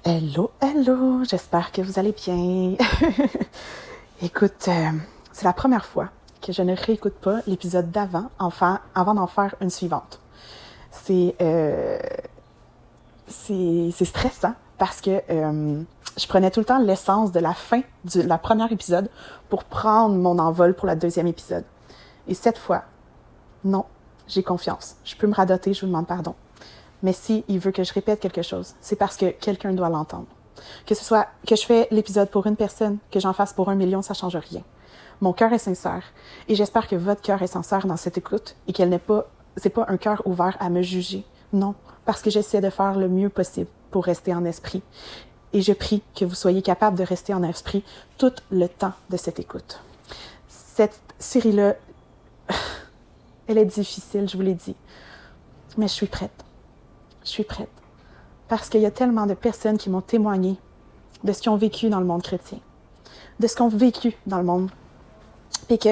Hello, hello, j'espère que vous allez bien. Écoute, c'est la première fois que je ne réécoute pas l'épisode d'avant, enfin, avant d'en faire une suivante. C'est stressant parce que je prenais tout le temps l'essence de la fin de la première épisode pour prendre mon envol pour le deuxième épisode. Et cette fois, non, j'ai confiance. Je peux me radoter, je vous demande pardon. Mais si il veut que je répète quelque chose, c'est parce que quelqu'un doit l'entendre. Que ce soit que je fais l'épisode pour une personne, que j'en fasse pour 1 million, ça change rien. Mon cœur est sincère et j'espère que votre cœur est sincère dans cette écoute et c'est pas un cœur ouvert à me juger. Non, parce que j'essaie de faire le mieux possible pour rester en esprit. Et je prie que vous soyez capable de rester en esprit tout le temps de cette écoute. Cette série-là, elle est difficile, je vous l'ai dit, mais je suis prête. Je suis prête. Parce qu'il y a tellement de personnes qui m'ont témoigné de ce qu'ils ont vécu dans le monde chrétien, de ce qu'ils ont vécu dans le monde. Et que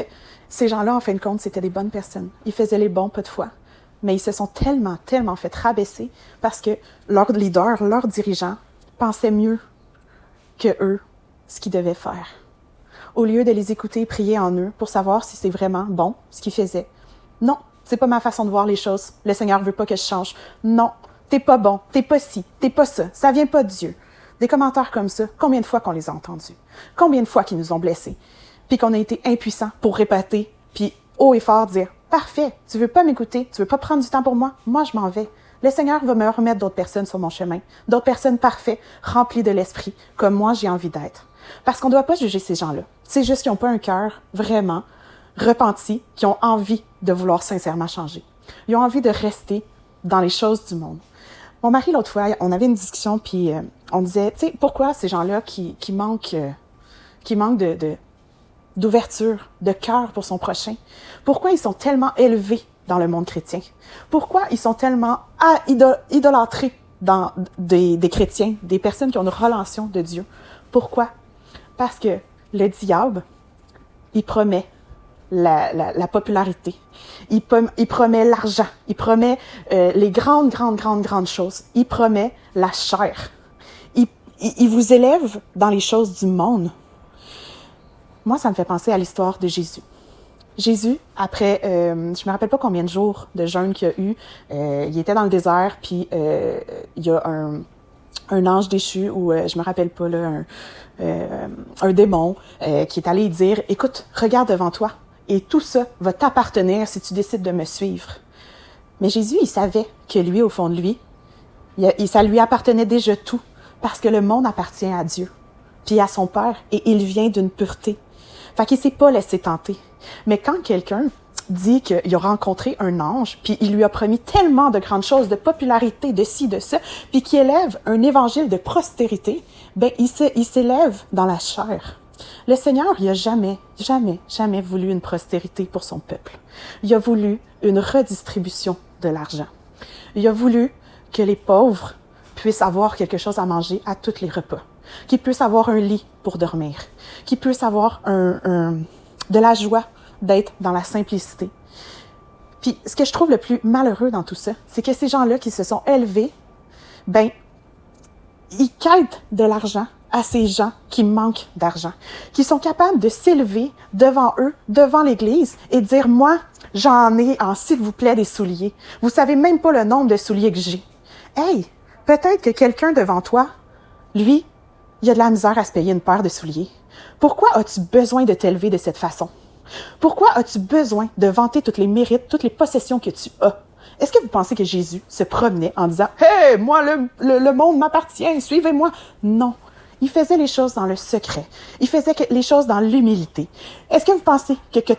ces gens-là, en fin de compte, c'était des bonnes personnes. Ils faisaient les bons pas de foi. Mais ils se sont tellement fait rabaisser parce que leur leader, leur dirigeant, pensait mieux que eux ce qu'ils devaient faire. Au lieu de les écouter et prier en eux pour savoir si c'est vraiment bon ce qu'ils faisaient. Non, c'est pas ma façon de voir les choses. Le Seigneur veut pas que je change. Non. T'es pas bon, t'es pas ci, t'es pas ça vient pas de Dieu. Des commentaires comme ça, combien de fois qu'on les a entendus? Combien de fois qu'ils nous ont blessés? Puis qu'on a été impuissants pour répéter, puis haut et fort dire « Parfait, tu veux pas m'écouter, tu veux pas prendre du temps pour moi? Moi, je m'en vais. Le Seigneur va me remettre d'autres personnes sur mon chemin, d'autres personnes parfaites, remplies de l'esprit, comme moi j'ai envie d'être. » Parce qu'on doit pas juger ces gens-là. C'est juste qu'ils ont pas un cœur vraiment repenti, qui ont envie de vouloir sincèrement changer. Ils ont envie de rester dans les choses du monde. Mon mari, l'autre fois, on avait une discussion, puis on disait, tu sais, pourquoi ces gens-là qui manquent d'ouverture, de cœur pour son prochain, pourquoi ils sont tellement élevés dans le monde chrétien? Pourquoi ils sont tellement idolâtrés dans des chrétiens, des personnes qui ont une relation de Dieu? Pourquoi? Parce que le diable, il promet la popularité. Il promet l'argent. Il promet les grandes choses. Il promet la chair. Il vous élève dans les choses du monde. Moi, ça me fait penser à l'histoire de Jésus. Jésus, après, je me rappelle pas combien de jours de jeûne qu'il y a eu, il était dans le désert, puis il y a un ange déchu, ou je me rappelle pas, là, un démon qui est allé dire « Écoute, regarde devant toi. » Et tout ça va t'appartenir si tu décides de me suivre. Mais Jésus, il savait que lui, au fond de lui, ça lui appartenait déjà tout, parce que le monde appartient à Dieu, puis à son Père, et il vient d'une pureté. Fait qu'il s'est pas laissé tenter. Mais quand quelqu'un dit qu'il a rencontré un ange, puis il lui a promis tellement de grandes choses, de popularité, de ci, de ça, puis qu'il élève un évangile de prospérité, ben il s'élève dans la chair. Le Seigneur, il a jamais voulu une prospérité pour son peuple. Il a voulu une redistribution de l'argent. Il a voulu que les pauvres puissent avoir quelque chose à manger à tous les repas, qu'ils puissent avoir un lit pour dormir, qu'ils puissent avoir de la joie d'être dans la simplicité. Puis, ce que je trouve le plus malheureux dans tout ça, c'est que ces gens-là qui se sont élevés, ben, ils quittent de l'argent à ces gens qui manquent d'argent, qui sont capables de s'élever devant eux, devant l'Église, et dire « Moi, j'en ai en s'il vous plaît des souliers. Vous savez même pas le nombre de souliers que j'ai. » Hey, peut-être que quelqu'un devant toi, lui, il a de la misère à se payer une paire de souliers. Pourquoi as-tu besoin de t'élever de cette façon? Pourquoi as-tu besoin de vanter tous les mérites, toutes les possessions que tu as? Est-ce que vous pensez que Jésus se promenait en disant « Hey, moi, le monde m'appartient, suivez-moi! » Non. Il faisait les choses dans le secret. Il faisait les choses dans l'humilité. Est-ce que vous pensez que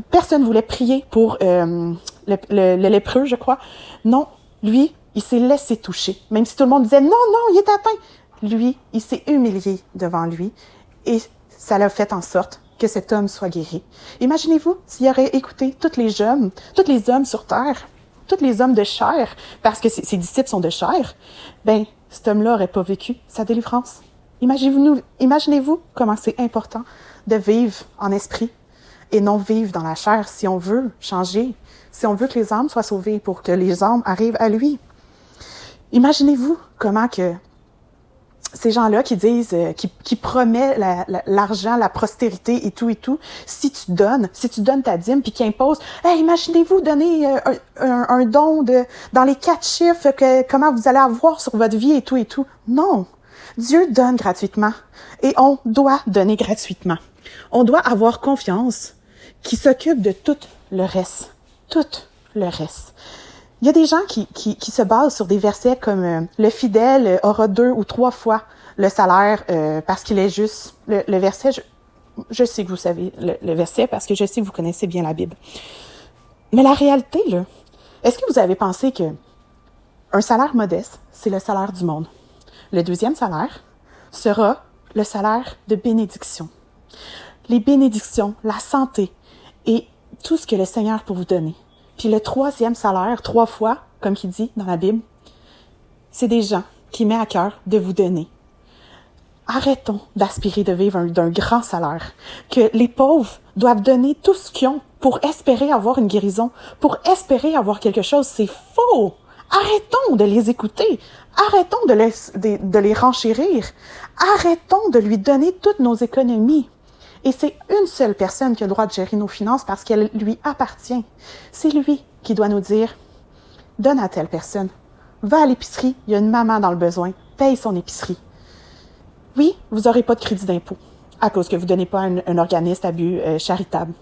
personne voulait prier pour le lépreux, je crois? Non. Lui, il s'est laissé toucher. Même si tout le monde disait « Non, il est atteint! » Lui, il s'est humilié devant lui et ça l'a fait en sorte que cet homme soit guéri. Imaginez-vous s'il aurait écouté tous les hommes sur terre, tous les hommes de chair, parce que ses disciples sont de chair, ben, cet homme-là aurait pas vécu sa délivrance. Imaginez-vous comment c'est important de vivre en esprit et non vivre dans la chair si on veut changer, si on veut que les âmes soient sauvées pour que les âmes arrivent à lui. Imaginez-vous comment que ces gens-là qui disent, qui promettent l'argent, la prospérité et tout, si tu donnes ta dîme, puis qui imposent, hey, imaginez-vous donner un don dans les 4 chiffres, comment vous allez avoir sur votre vie et tout. Non! Dieu donne gratuitement et on doit donner gratuitement. On doit avoir confiance qui s'occupe de tout le reste. Tout le reste. Il y a des gens qui se basent sur des versets comme le fidèle aura 2 ou 3 fois le salaire parce qu'il est juste. Le verset, je sais que vous savez le verset parce que je sais que vous connaissez bien la Bible. Mais la réalité, là, est-ce que vous avez pensé que un salaire modeste, c'est le salaire du monde? Le deuxième salaire sera le salaire de bénédiction. Les bénédictions, la santé et tout ce que le Seigneur peut vous donner. Puis le troisième salaire, 3 fois, comme il dit dans la Bible, c'est des gens qui mettent à cœur de vous donner. Arrêtons d'aspirer de vivre d'un grand salaire, que les pauvres doivent donner tout ce qu'ils ont pour espérer avoir une guérison, pour espérer avoir quelque chose. C'est faux! Arrêtons de les écouter. Arrêtons de les renchérir. Arrêtons de lui donner toutes nos économies. Et c'est une seule personne qui a le droit de gérer nos finances parce qu'elle lui appartient. C'est lui qui doit nous dire, donne à telle personne. Va à l'épicerie, il y a une maman dans le besoin, paye son épicerie. Oui, vous n'aurez pas de crédit d'impôt à cause que vous ne donnez pas un organisme à but charitable.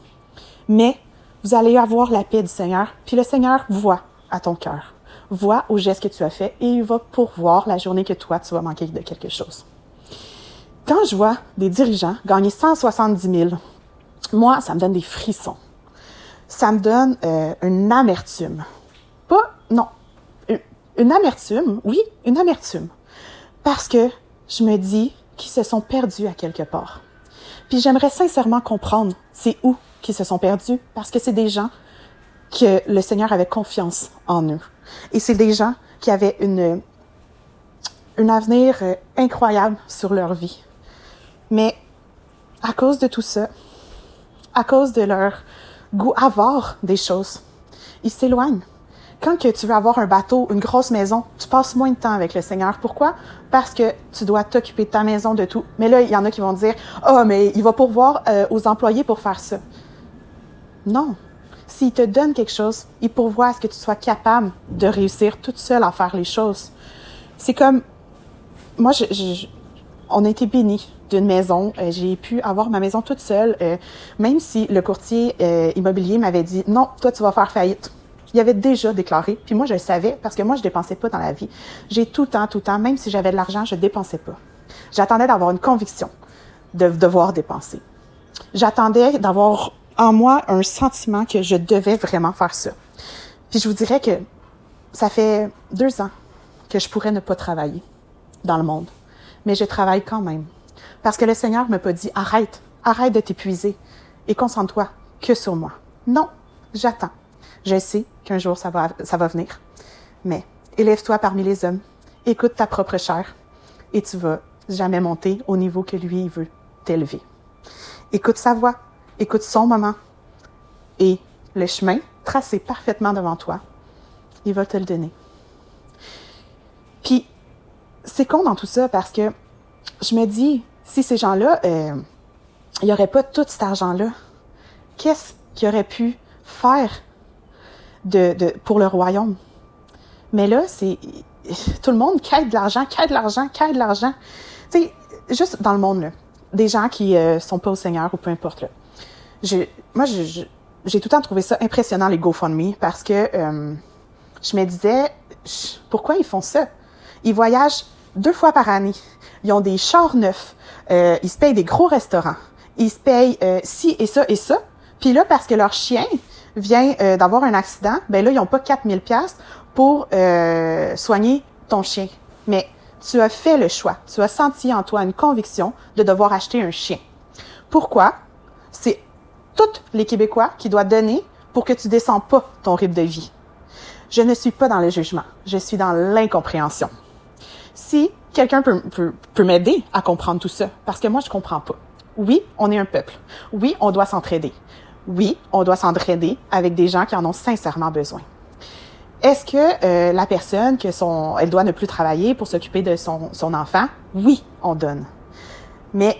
Mais vous allez avoir la paix du Seigneur, puis le Seigneur voit à ton cœur, voit au geste que tu as fait et il va pourvoir la journée que toi, tu vas manquer de quelque chose. Quand je vois des dirigeants gagner 170 000, moi, ça me donne des frissons. Ça me donne une amertume. Une amertume, oui, une amertume. Parce que je me dis qu'ils se sont perdus à quelque part. Puis j'aimerais sincèrement comprendre c'est où qu'ils se sont perdus, parce que c'est des gens que le Seigneur avait confiance en eux. Et c'est des gens qui avaient un avenir incroyable sur leur vie. Mais à cause de tout ça, à cause de leur goût avare des choses, ils s'éloignent. Quand que tu veux avoir un bateau, une grosse maison, tu passes moins de temps avec le Seigneur. Pourquoi? Parce que tu dois t'occuper de ta maison, de tout. Mais là, il y en a qui vont dire « Ah, mais il va pourvoir aux employés pour faire ça. » Non. S'il te donne quelque chose, il pourvoit à ce que tu sois capable de réussir toute seule à faire les choses. C'est comme... Moi, on a été bénis d'une maison. J'ai pu avoir ma maison toute seule, même si le courtier immobilier m'avait dit « Non, toi, tu vas faire faillite. » Il avait déjà déclaré, puis moi, je le savais, parce que moi, je dépensais pas dans la vie. J'ai tout le temps, même si j'avais de l'argent, je dépensais pas. J'attendais d'avoir une conviction de devoir dépenser. J'attendais d'avoir en moi un sentiment que je devais vraiment faire ça. Puis je vous dirais que ça fait 2 ans que je pourrais ne pas travailler dans le monde. Mais je travaille quand même. Parce que le Seigneur m'a pas dit « Arrête de t'épuiser et concentre-toi que sur moi. » Non, j'attends. Je sais qu'un jour ça va venir. Mais élève-toi parmi les hommes, écoute ta propre chair et tu vas jamais monter au niveau que lui il veut t'élever. Écoute sa voix, écoute son moment et le chemin tracé parfaitement devant toi, il va te le donner. Puis, c'est con dans tout ça parce que je me dis, si ces gens-là, il n'y aurait pas tout cet argent-là, qu'est-ce qu'ils auraient pu faire pour le royaume? Mais là, c'est tout le monde quête de l'argent. Tu sais, juste dans le monde, là, des gens qui sont pas au Seigneur ou peu importe, là. Moi, j'ai tout le temps trouvé ça impressionnant, les GoFundMe, parce que je me disais, pourquoi ils font ça? Ils voyagent 2 fois par année. Ils ont des chars neufs. Ils se payent des gros restaurants. Ils se payent ci et ça et ça. Puis là, parce que leur chien vient d'avoir un accident, ben là, ils n'ont pas 4 000 $ pour soigner ton chien. Mais tu as fait le choix. Tu as senti en toi une conviction de devoir acheter un chien. Pourquoi? C'est tous les Québécois qui doivent donner pour que tu ne descends pas ton rythme de vie. Je ne suis pas dans le jugement. Je suis dans l'incompréhension. Si quelqu'un peut m'aider à comprendre tout ça, parce que moi, je comprends pas. Oui, on est un peuple. Oui, on doit s'entraider. Oui, on doit s'entraider avec des gens qui en ont sincèrement besoin. Est-ce que la personne, elle doit ne plus travailler pour s'occuper de son enfant? Oui, on donne. Mais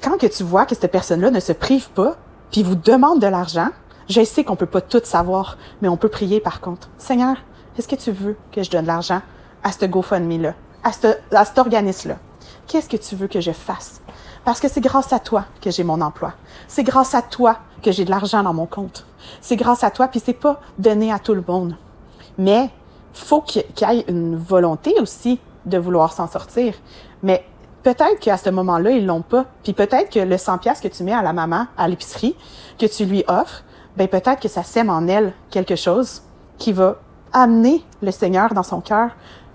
quand que tu vois que cette personne-là ne se prive pas, puis vous demande de l'argent, je sais qu'on peut pas tout savoir, mais on peut prier par contre. Seigneur, est-ce que tu veux que je donne de l'argent à ce GoFundMe-là, à cet organisme-là? Qu'est-ce que tu veux que je fasse? Parce que c'est grâce à toi que j'ai mon emploi. C'est grâce à toi que j'ai de l'argent dans mon compte. C'est grâce à toi, puis c'est pas donné à tout le monde. Mais faut qu'il y ait une volonté aussi de vouloir s'en sortir. Mais peut-être qu'à ce moment-là, ils l'ont pas. Puis peut-être que le 100$ que tu mets à la maman à l'épicerie, que tu lui offres, ben peut-être que ça sème en elle quelque chose qui va amener le Seigneur dans son cœur,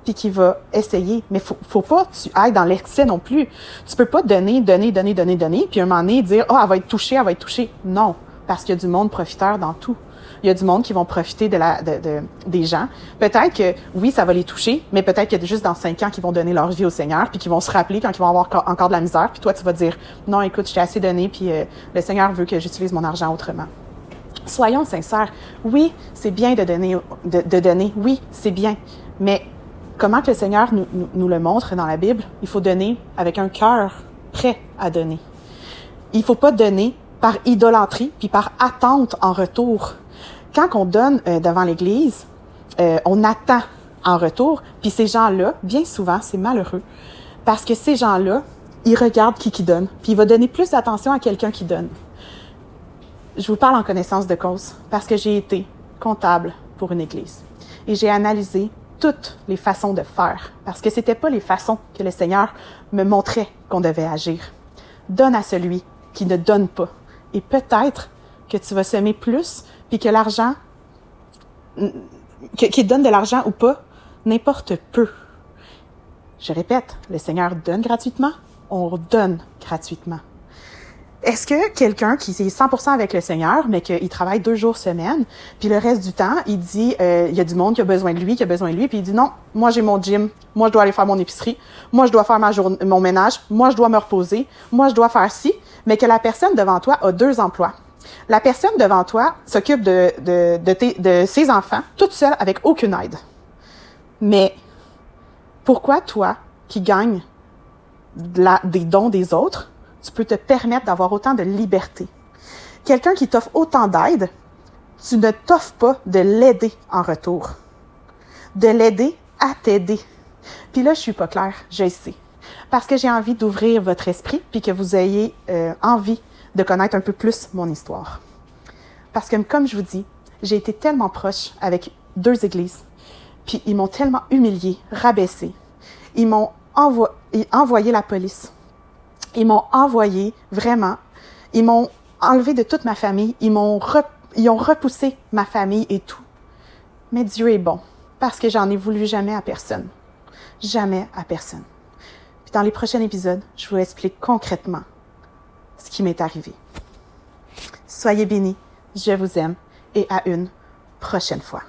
puis qui va essayer. Mais faut pas que tu ailles dans l'excès non plus. Tu peux pas donner, puis un moment donné dire « Ah, elle va être touchée. » Non, parce qu'il y a du monde profiteur dans tout. Il y a du monde qui vont profiter des gens. Peut-être que, oui, ça va les toucher, mais peut-être qu'il y a juste dans 5 ans qu'ils vont donner leur vie au Seigneur, puis qu'ils vont se rappeler quand ils vont avoir encore de la misère, puis toi, tu vas dire « Non, écoute, je t'ai assez donné, puis le Seigneur veut que j'utilise mon argent autrement. » Soyons sincères. Oui, c'est bien de donner. Oui, c'est bien. Mais comment que le Seigneur nous le montre dans la Bible? Il faut donner avec un cœur prêt à donner. Il faut pas donner par idolâtrie puis par attente en retour. Quand on donne devant l'Église, on attend en retour. Puis ces gens-là, bien souvent, c'est malheureux. Parce que ces gens-là, ils regardent qui donne. Puis il va donner plus d'attention à quelqu'un qui donne. Je vous parle en connaissance de cause parce que j'ai été comptable pour une église et j'ai analysé toutes les façons de faire parce que c'était pas les façons que le Seigneur me montrait qu'on devait agir. Donne à celui qui ne donne pas et peut-être que tu vas semer plus puis que l'argent, qu'il donne de l'argent ou pas, n'importe peu. Je répète, le Seigneur donne gratuitement, on donne gratuitement. Est-ce que quelqu'un qui est 100% avec le Seigneur, mais qu'il travaille 2 jours semaine, puis le reste du temps, il dit, il y a du monde qui a besoin de lui, puis il dit non, moi j'ai mon gym, moi je dois aller faire mon épicerie, moi je dois faire mon ménage, moi je dois me reposer, moi je dois faire ci, mais que la personne devant toi a 2 emplois. La personne devant toi s'occupe de ses enfants, toute seule, avec aucune aide. Mais pourquoi toi, qui gagnes des dons des autres, tu peux te permettre d'avoir autant de liberté? Quelqu'un qui t'offre autant d'aide, tu ne t'offres pas de l'aider en retour. De l'aider à t'aider. Puis là, je suis pas claire, je le sais. Parce que j'ai envie d'ouvrir votre esprit puis que vous ayez envie de connaître un peu plus mon histoire. Parce que, comme je vous dis, j'ai été tellement proche avec 2 églises, puis ils m'ont tellement humiliée, rabaissée. Ils m'ont envoyé la police. Ils m'ont envoyé, vraiment, ils m'ont enlevé de toute ma famille, ils ont repoussé ma famille et tout. Mais Dieu est bon, parce que j'en ai voulu jamais à personne. Jamais à personne. Puis dans les prochains épisodes, je vous explique concrètement ce qui m'est arrivé. Soyez bénis, je vous aime et à une prochaine fois.